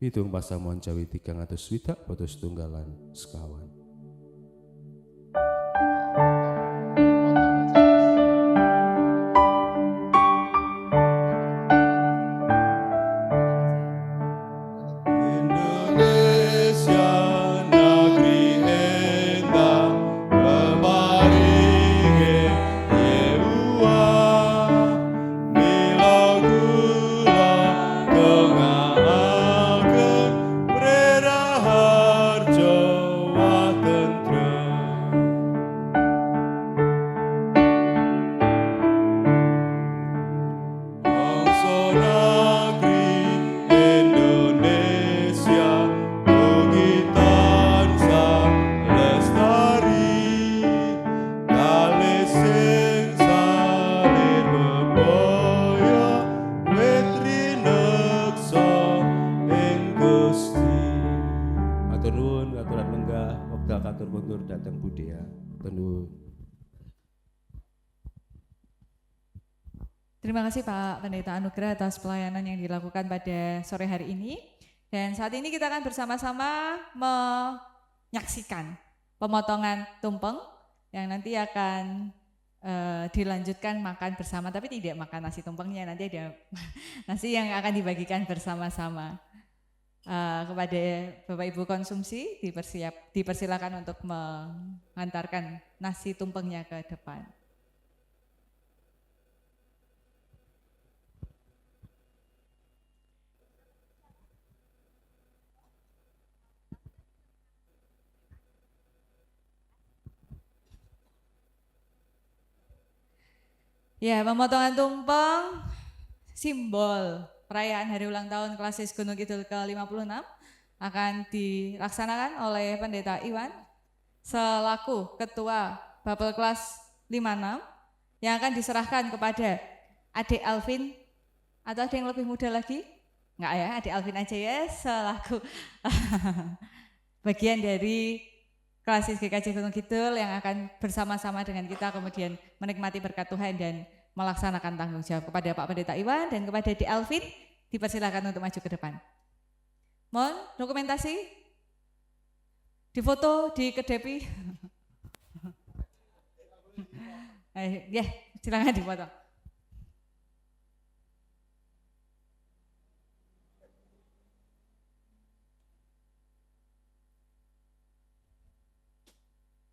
Pitung pasamuan Jawi 360 pada setunggalan sekawan. Terima kasih Pak Pendeta Anugrah atas pelayanan yang dilakukan pada sore hari ini. Dan saat ini kita akan bersama-sama menyaksikan pemotongan tumpeng yang nanti akan dilanjutkan makan bersama, tapi tidak makan nasi tumpengnya, nanti ada nasi yang akan dibagikan bersama-sama. Kepada Bapak Ibu konsumsi dipersilakan untuk mengantarkan nasi tumpengnya ke depan. Ya, pemotongan tumpeng simbol perayaan hari ulang tahun Klasis Gunung Kidul ke-56 akan dilaksanakan oleh Pendeta Iwan selaku Ketua Babel Kelas 56 yang akan diserahkan kepada Adik Alvin, atau ada yang lebih muda lagi? Enggak ya, Adik Alvin aja ya, selaku bagian dari Klasis GKJ Gunung Kidul yang akan bersama-sama dengan kita kemudian menikmati berkat Tuhan dan melaksanakan tanggung jawab. Kepada Pak Pendeta Iwan dan kepada Di Alvin dipersilakan untuk maju ke depan. Mohon dokumentasi, difoto, dikedepi. Ya, silakan difoto.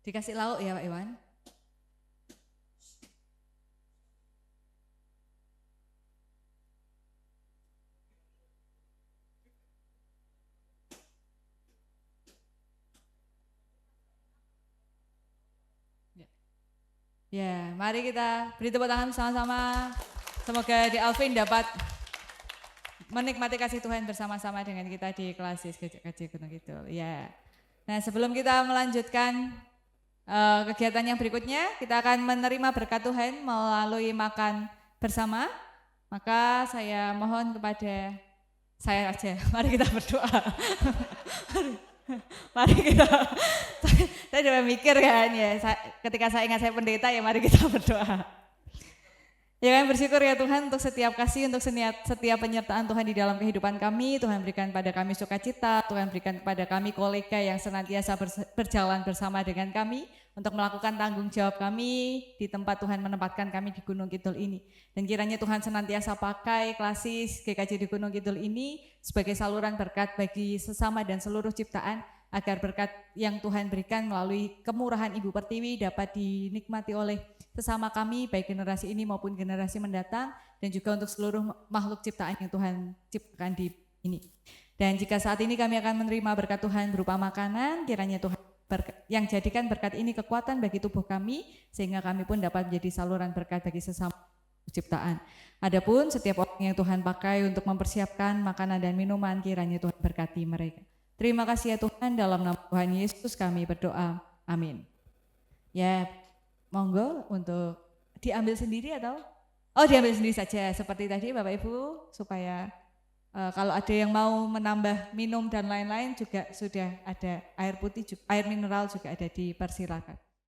Dikasih lauk ya Pak Iwan. Ya, mari kita beri tepuk tangan sama-sama. Semoga Di Alvin dapat menikmati kasih Tuhan bersama-sama dengan kita di Klasis GKJ Gunung Kidul. Ya. Nah, sebelum kita melanjutkan kegiatan yang berikutnya, kita akan menerima berkat Tuhan melalui makan bersama. Maka saya mohon kepada saya aja, mari kita berdoa. Mari kita, saya udah mikir kan ya, ketika saya ingat saya pendeta ya mari kita berdoa. Ya kami bersyukur ya Tuhan untuk setiap kasih, untuk setiap penyertaan Tuhan di dalam kehidupan kami. Tuhan berikan pada kami sukacita, Tuhan berikan kepada kami kolega yang senantiasa berjalan bersama dengan kami untuk melakukan tanggung jawab kami di tempat Tuhan menempatkan kami di Gunung Kidul ini. Dan kiranya Tuhan senantiasa pakai Klasis GKJ di Gunung Kidul ini sebagai saluran berkat bagi sesama dan seluruh ciptaan, agar berkat yang Tuhan berikan melalui kemurahan Ibu Pertiwi dapat dinikmati oleh sesama kami, baik generasi ini maupun generasi mendatang, dan juga untuk seluruh makhluk ciptaan yang Tuhan ciptakan di ini. Dan jika saat ini kami akan menerima berkat Tuhan berupa makanan, kiranya Tuhan yang jadikan berkat ini kekuatan bagi tubuh kami, sehingga kami pun dapat menjadi saluran berkat bagi sesama ciptaan. Adapun setiap orang yang Tuhan pakai untuk mempersiapkan makanan dan minuman, kiranya Tuhan berkati mereka. Terima kasih ya Tuhan, dalam nama Tuhan Yesus kami berdoa. Amin. Ya, monggo untuk diambil sendiri atau? Oh, diambil sendiri saja seperti tadi Bapak Ibu, supaya kalau ada yang mau menambah minum dan lain-lain juga sudah ada air putih, air mineral juga ada, dipersilakan.